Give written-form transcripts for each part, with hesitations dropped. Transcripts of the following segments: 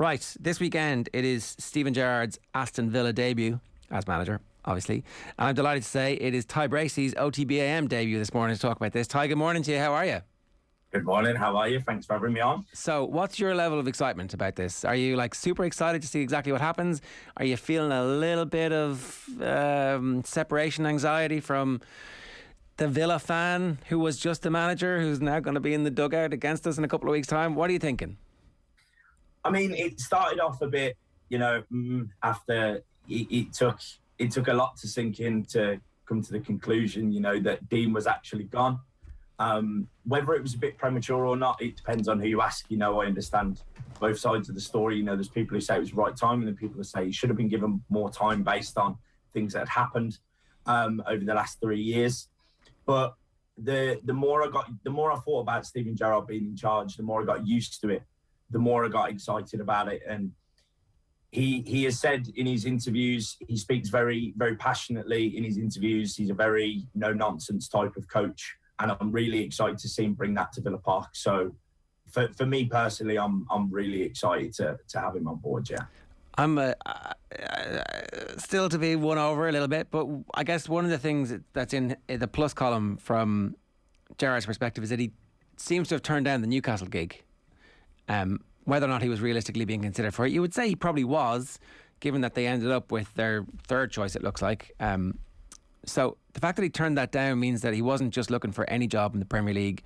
Right, this weekend it is Steven Gerrard's Aston Villa debut as manager, obviously. And I'm delighted to say it is Ty Bracey's OTB AM debut this morning to talk about this. Ty, good morning to you. How are you? Good morning. How are you? Thanks for having me on. So, what's your level of excitement about this? Are you super excited to see exactly what happens? Are you feeling a little bit of separation anxiety from the Villa fan who was just the manager, who's now going to be in the dugout against us in a couple of weeks' time? What are you thinking? I mean, it started off a bit, after it took a lot to sink in to come to the conclusion, that Dean was actually gone. Whether it was a bit premature or not, it depends on who you ask. I understand both sides of the story. There's people who say it was the right time, and then people who say he should have been given more time based on things that had happened over the last 3 years. But the more I thought about Steven Gerrard being in charge, the more I got used to it, the more I got excited about it. And he has said in his interviews, he speaks very, very passionately in his interviews. He's a very no-nonsense type of coach. And I'm really excited to see him bring that to Villa Park. So for me personally, I'm really excited to have him on board, yeah. I'm still to be won over a little bit, but I guess one of the things that's in the plus column from Gerrard's perspective is that he seems to have turned down the Newcastle gig. Whether or not he was realistically being considered for it, you would say he probably was, given that they ended up with their third choice, it looks like. So the fact that he turned that down means that he wasn't just looking for any job in the Premier League,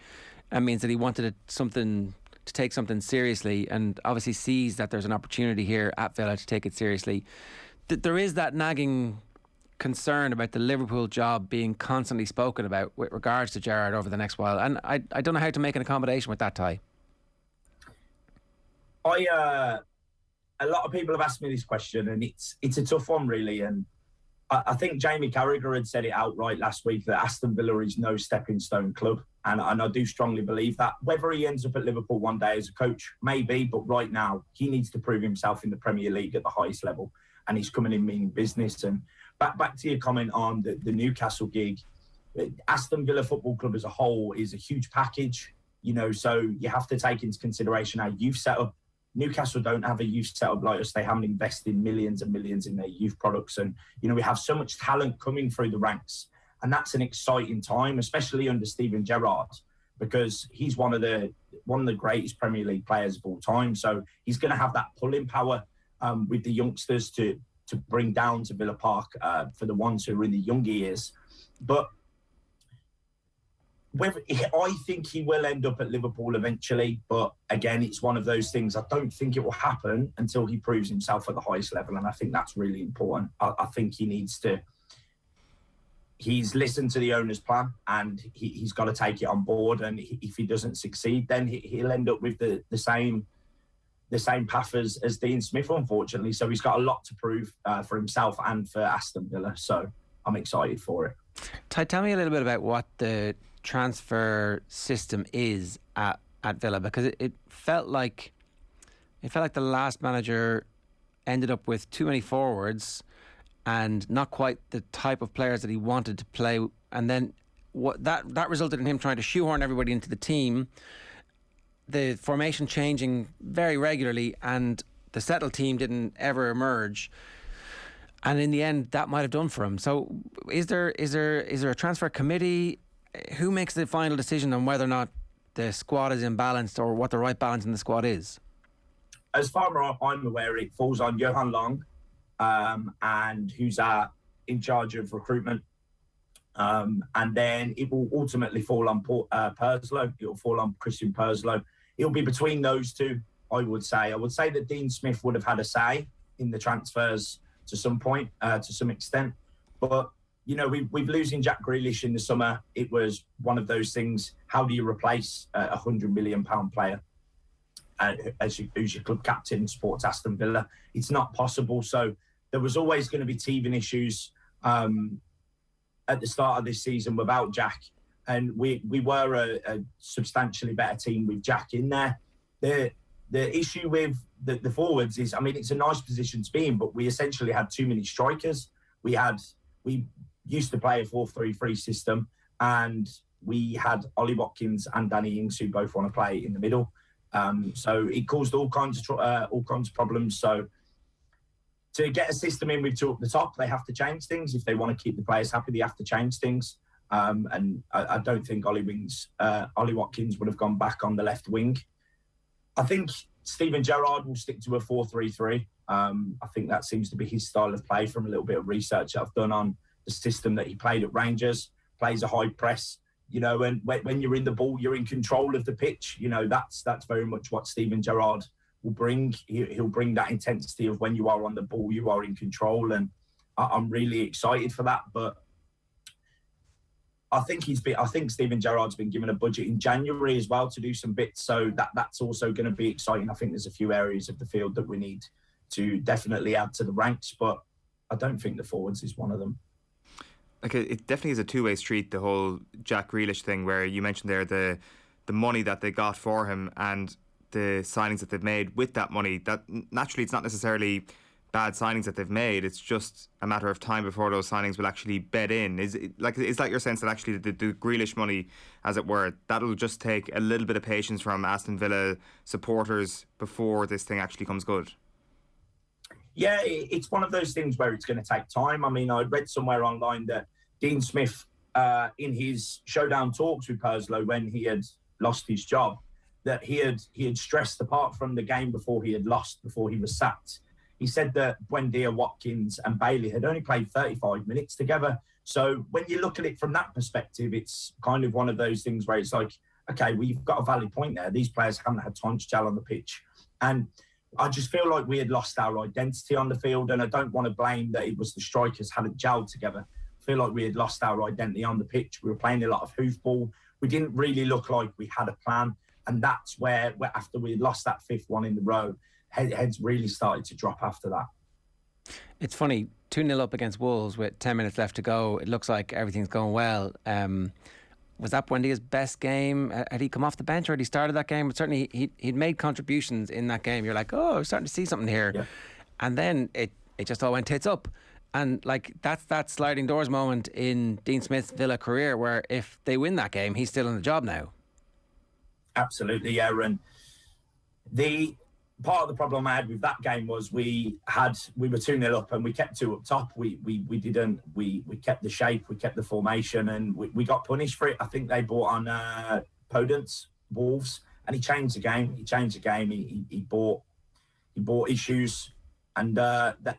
and means that he wanted to take something seriously, and obviously sees that there's an opportunity here at Villa to take it seriously. There is that nagging concern about the Liverpool job being constantly spoken about with regards to Gerrard over the next while, and I don't know how to make an accommodation with that, Ty. A lot of people have asked me this question, and it's a tough one, really. And I think Jamie Carragher had said it outright last week that Aston Villa is no stepping stone club. And I do strongly believe that. Whether he ends up at Liverpool one day as a coach, maybe, but right now he needs to prove himself in the Premier League at the highest level. And he's coming in meaning business. And back to your comment on the Newcastle gig, Aston Villa Football Club as a whole is a huge package, so you have to take into consideration our youth setup. Newcastle don't have a youth setup like us. They haven't invested millions and millions in their youth products. And, we have so much talent coming through the ranks. And that's an exciting time, especially under Steven Gerrard, because he's one of the greatest Premier League players of all time. So he's going to have that pulling power with the youngsters to bring down to Villa Park for the ones who are in the younger years. But I think he will end up at Liverpool eventually, but again, it's one of those things. I don't think it will happen until he proves himself at the highest level, and I think that's really important. I think he's listened to the owner's plan, and he's got to take it on board. And if he doesn't succeed, then he'll end up with the same path as Dean Smith, unfortunately. So he's got a lot to prove for himself and for Aston Villa. So I'm excited for it. Ty, tell me a little bit about what the transfer system is at Villa, because it felt like the last manager ended up with too many forwards and not quite the type of players that he wanted to play, and then that resulted in him trying to shoehorn everybody into the team, the formation changing very regularly, and the settled team didn't ever emerge. And in the end, that might have done for him. So is there a transfer committee? Who makes the final decision on whether or not the squad is imbalanced, or what the right balance in the squad is? As far as I'm aware, it falls on Johan Long, and who's in charge of recruitment. And then it will ultimately fall on Purslow. It will fall on Christian Purslow. It'll be between those two, I would say. I would say that Dean Smith would have had a say in the transfers to some point, to some extent. But we've losing Jack Grealish in the summer. It was one of those things. How do you replace a £100 million player who's your club captain, supports Aston Villa? It's not possible. So there was always going to be teething issues at the start of this season without Jack. And we were a substantially better team with Jack in there. The issue with the forwards is, it's a nice position to be in, but we essentially had too many strikers. We used to play a 4-3-3 system, and we had Ollie Watkins and Danny Ings who both want to play in the middle. So it caused all kinds of problems. So to get a system in with two up the top, they have to change things. If they want to keep the players happy, they have to change things. And I don't think Ollie Watkins would have gone back on the left wing. I think Steven Gerrard will stick to a 4-3-3. I think that seems to be his style of play from a little bit of research that I've done on the system that he played at Rangers. Plays a high press, and when you're in the ball, you're in control of the pitch. That's very much what Steven Gerrard will bring. He'll bring that intensity of when you are on the ball, you are in control, and I'm really excited for that. But I think Steven Gerrard's been given a budget in January as well to do some bits, so that's also going to be exciting. I think there's a few areas of the field that we need to definitely add to the ranks, but I don't think the forwards is one of them. Like, it definitely is a two-way street, the whole Jack Grealish thing, where you mentioned there the money that they got for him and the signings that they've made with that money. That naturally, it's not necessarily bad signings that they've made. It's just a matter of time before those signings will actually bed in. Is that your sense that actually the Grealish money, as it were, that'll just take a little bit of patience from Aston Villa supporters before this thing actually comes good? Yeah, it's one of those things where it's going to take time. I mean, I read somewhere online that Dean Smith, in his showdown talks with Purslow when he had lost his job, that he had stressed, apart from the game before he was sacked, he said that Buendia, Watkins and Bailey had only played 35 minutes together. So when you look at it from that perspective, it's kind of one of those things where it's like, okay, well, you've got a valid point there. These players haven't had time to gel on the pitch. And I just feel like we had lost our identity on the field, and I don't want to blame that it was the strikers hadn't gelled together. I feel like we had lost our identity on the pitch. We were playing a lot of hoofball. We didn't really look like we had a plan. And that's where after we had lost that fifth one in the row, heads really started to drop after that. It's funny, 2-0 up against Wolves with 10 minutes left to go. It looks like everything's going well. Was that Buendia's best game? Had he come off the bench or had he started that game? But certainly he'd made contributions in that game. You're like, oh, we're starting to see something here. Yeah. And then it just all went tits up. And like that's that sliding doors moment in Dean Smith's Villa career where if they win that game, he's still in the job now. Absolutely, yeah. And the part of the problem I had with that game was we were 2-0 up and we kept two up top. We kept the shape, we kept the formation, and we got punished for it. I think they brought on Podence, Wolves, and he changed the game. He brought issues, and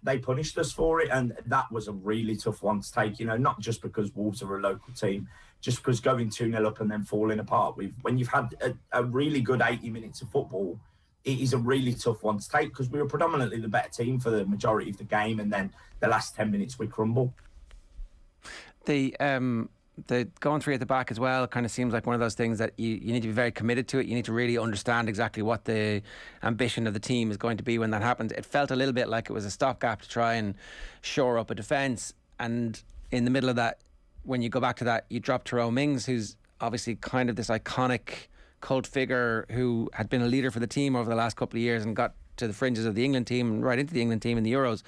they punished us for it. And that was a really tough one to take. Not just because Wolves are a local team, just because going 2-0 up and then falling apart. When you've had a really good 80 minutes of football, it is a really tough one to take because we were predominantly the better team for the majority of the game, and then the last 10 minutes we crumble. The going three at the back as well kind of seems like one of those things that you need to be very committed to it. You need to really understand exactly what the ambition of the team is going to be when that happens. It felt a little bit like it was a stopgap to try and shore up a defence, and in the middle of that, when you go back to that, you drop Tyrone Mings, who's obviously kind of this iconic cult figure who had been a leader for the team over the last couple of years and got to the fringes of the England team and right into the England team in the Euros.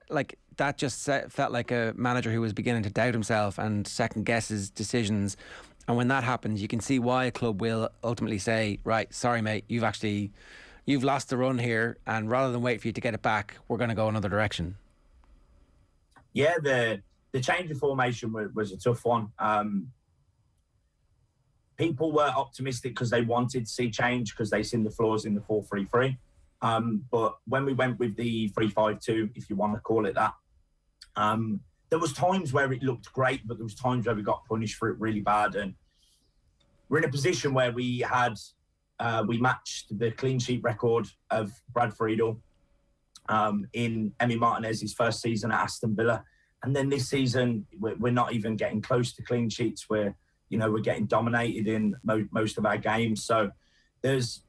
Like, that just felt like a manager who was beginning to doubt himself and second guess his decisions. And when that happens, you can see why a club will ultimately say, right, sorry mate, you've lost the run here, and rather than wait for you to get it back, we're going to go another direction. Yeah, the change of formation was a tough one. People were optimistic because they wanted to see change because they seen the flaws in the 4-3-3. But when we went with the 3-5-2, if you want to call it that, there was times where it looked great, but there was times where we got punished for it really bad. And we're in a position where we matched the clean sheet record of Brad Friedel in Emi Martinez's first season at Aston Villa. And then this season, we're not even getting close to clean sheets. We're getting dominated in most of our games. So there's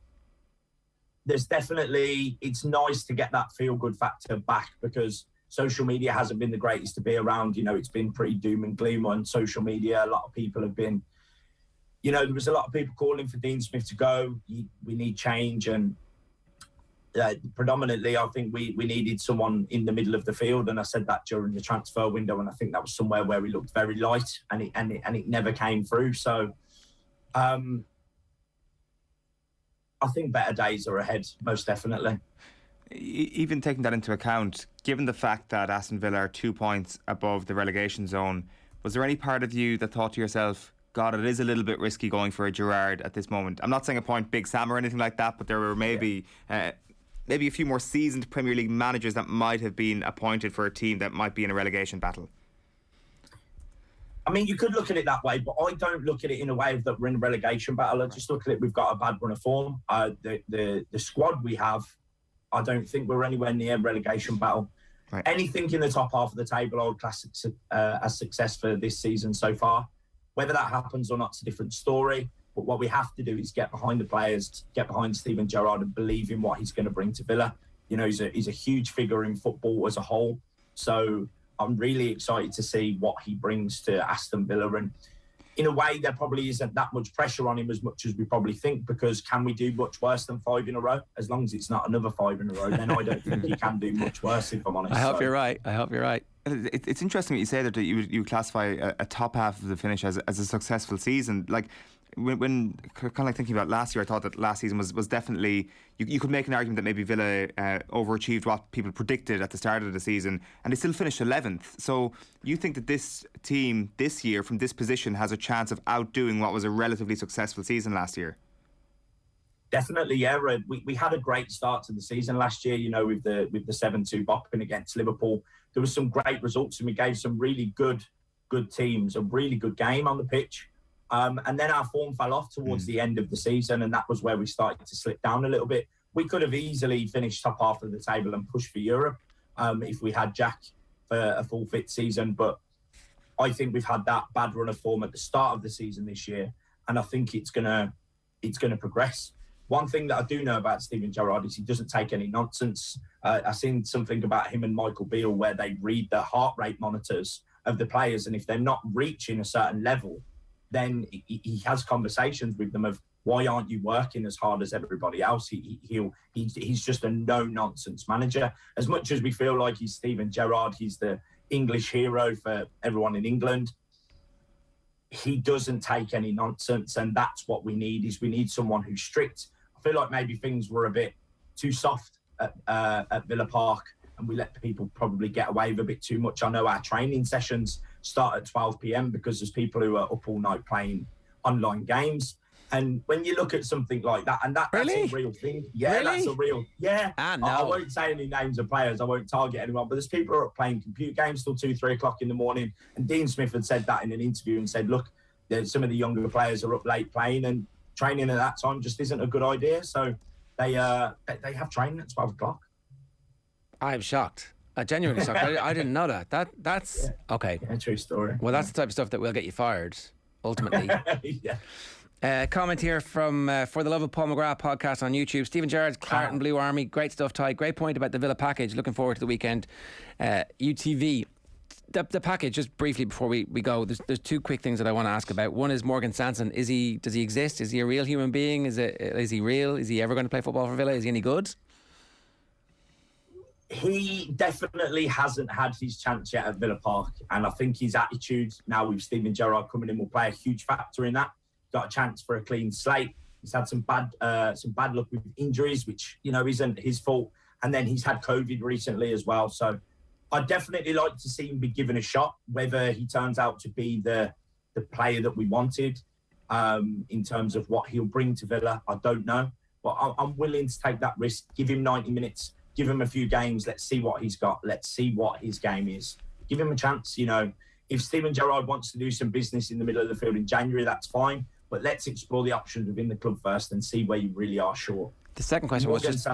definitely, it's nice to get that feel-good factor back because social media hasn't been the greatest to be around. It's been pretty doom and gloom on social media. A lot of people have been, there was a lot of people calling for Dean Smith to go. We need change. And predominantly, I think we needed someone in the middle of the field. And I said that during the transfer window. And I think that was somewhere where we looked very light and it never came through. So I I think better days are ahead, most definitely. Even taking that into account, given the fact that Aston Villa are 2 points above the relegation zone, was there any part of you that thought to yourself, God, it is a little bit risky going for a Gerrard at this moment? I'm not saying appoint Big Sam or anything like that, but there were maybe a few more seasoned Premier League managers that might have been appointed for a team that might be in a relegation battle. I mean, you could look at it that way, but I don't look at it in a way that we're in a relegation battle. I just look at it, we've got a bad run of form. The squad we have, I don't think we're anywhere near relegation battle. Right. Anything in the top half of the table, I would class as success for this season so far. Whether that happens or not is a different story. But what we have to do is get behind the players, get behind Steven Gerrard and believe in what he's going to bring to Villa. You know, he's a huge figure in football as a whole. So I'm really excited to see what he brings to Aston Villa. And in a way, there probably isn't that much pressure on him as much as we probably think, because can we do much worse than 5 in a row? As long as it's not another 5 in a row, then I don't think he can do much worse, if I'm honest. I hope you're right. It's interesting that you say that you classify a top half of the finish as a successful season. Like, when kind of like thinking about last year, I thought that last season was definitely, you could make an argument that maybe Villa overachieved what people predicted at the start of the season, and they still finished 11th. So you think that this team this year from this position has a chance of outdoing what was a relatively successful season last year? Definitely, yeah. We had a great start to the season last year, you know, with the 7-2 bopping against Liverpool. There was some great results, and we gave some really good teams a really good game on the pitch. And then our form fell off towards the end of the season, and that was where we started to slip down a little bit. We could have easily finished top half of the table and pushed for Europe if we had Jack for a full fit season. But I think we've had that bad run of form at the start of the season this year, and I think it's gonna progress. One thing that I do know about Steven Gerrard is he doesn't take any nonsense. I've seen something about him and Michael Beale where they read the heart rate monitors of the players, and if they're not reaching a certain level, then he has conversations with them of, why aren't you working as hard as everybody else? He's just a no-nonsense manager. As much as we feel like he's Steven Gerrard, he's the English hero for everyone in England, he doesn't take any nonsense, and that's what we need. We need someone who's strict. I feel like maybe things were a bit too soft at Villa Park, and we let people probably get away with a bit too much. I know our training sessions start at 12 p.m. because there's people who are up all night playing online games. And when you look at something like that, and that's a real thing. Yeah, really? That's a real, yeah. No. I won't say any names of players. I won't target anyone, but there's people who are playing computer games till 2, 3 o'clock in the morning. And Dean Smith had said that in an interview and said, look, some of the younger players are up late playing, and training at that time just isn't a good idea. So they have training at 12 o'clock. I'm shocked. I genuinely shocked. I didn't know that. That's okay. Yeah, true story. Well, that's the type of stuff that will get you fired, ultimately. Yeah. Comment here from For the Love of Paul McGrath podcast on YouTube. Steven Gerrard's Clarton Blue Army. Great stuff, Ty. Great point about the Villa package. Looking forward to the weekend. UTV. The package, just briefly before we go, there's 2 quick things that I want to ask about. One is Morgan Sanson. Does he exist? Is he a real human being? Is he real? Is he ever going to play football for Villa? Is he any good? He definitely hasn't had his chance yet at Villa Park, and I think his attitude now with Steven Gerrard coming in will play a huge factor in that. Got a chance for a clean slate. He's had some bad luck with injuries, which isn't his fault, and then he's had COVID recently as well. So I'd definitely like to see him be given a shot. Whether he turns out to be the player that we wanted in terms of what he'll bring to Villa, I don't know, but I'm willing to take that risk. Give him 90 minutes. Give him a few games. Let's see what he's got. Let's see what his game is. Give him a chance. If Steven Gerrard wants to do some business in the middle of the field in January, that's fine. But let's explore the options within the club first and see where you really are sure. The second question was just...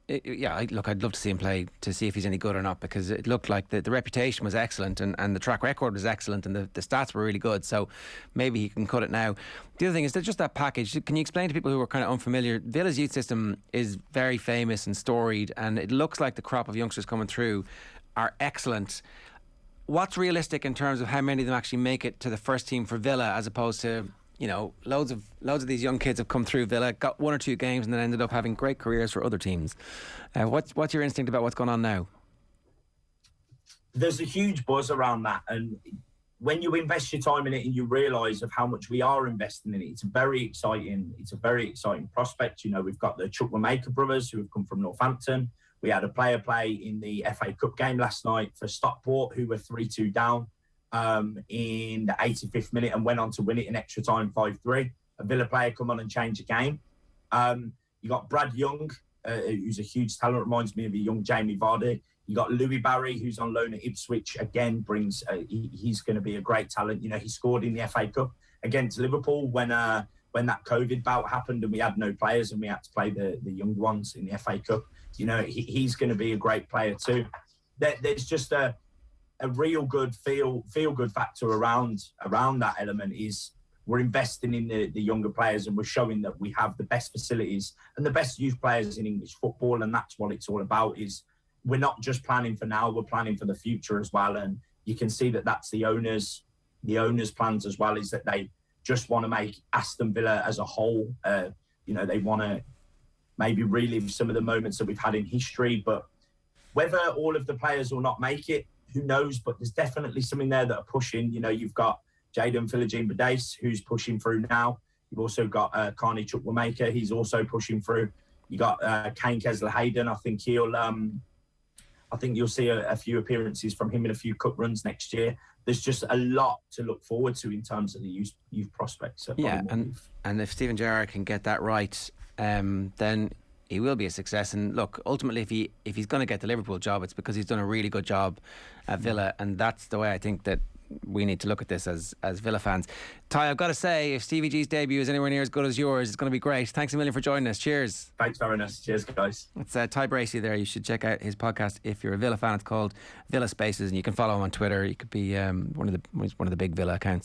I'd love to see him play to see if he's any good or not, because it looked like the reputation was excellent and the track record was excellent and the stats were really good, so maybe he can cut it now. The other thing is that just that package, can you explain to people who are kind of unfamiliar, Villa's youth system is very famous and storied, and it looks like the crop of youngsters coming through are excellent. What's realistic in terms of how many of them actually make it to the first team for Villa, as opposed to loads of these young kids have come through Villa, got 1 or 2 games, and then ended up having great careers for other teams. What's your instinct about what's going on now? There's a huge buzz around that, and when you invest your time in it and you realise of how much we are investing in it, it's a very exciting prospect. You know, we've got the Chukwuemeka brothers who have come from Northampton. We had a player play in the FA Cup game last night for Stockport, who were 3-2 down in the 85th minute and went on to win it in extra time 5-3. A Villa player come on and change the game. You got Brad Young, who's a huge talent, reminds me of a young Jamie Vardy. You got Louis Barry, who's on loan at Ipswich. Again, he's going to be a great talent. You know, he scored in the FA Cup against Liverpool when that COVID bout happened and we had no players and we had to play the young ones in the FA Cup. You know, he's going to be a great player too. There's just a real good feel good factor around that element. Is we're investing in the younger players and we're showing that we have the best facilities and the best youth players in English football, and that's what it's all about. Is we're not just planning for now, we're planning for the future as well. And you can see that that's the owners' plans as well, is that they just want to make Aston Villa as a whole, you know, they want to maybe relive some of the moments that we've had in history. But whether all of the players will not make it, who knows? But there's definitely some in there that are pushing. You know, you've got Jayden Philogene-Badace, who's pushing through now. You've also got Carney Chukwuemeka, he's also pushing through. You got Kane Kessler-Hayden. I think you'll see a few appearances from him in a few cup runs next year. There's just a lot to look forward to in terms of the youth prospects. Yeah, and if Steven Gerrard can get that right, then he will be a success. And look, ultimately, if he's going to get the Liverpool job, it's because he's done a really good job at Villa, and that's the way I think that we need to look at this as Villa fans. Ty, I've got to say, if Stevie G's debut is anywhere near as good as yours, it's going to be great. Thanks a million for joining us. Cheers. Thanks for having us. Cheers, guys. It's Ty Bracey there. You should check out his podcast if you're a Villa fan. It's called Villa Spaces, and you can follow him on Twitter. You could be one of the big Villa accounts.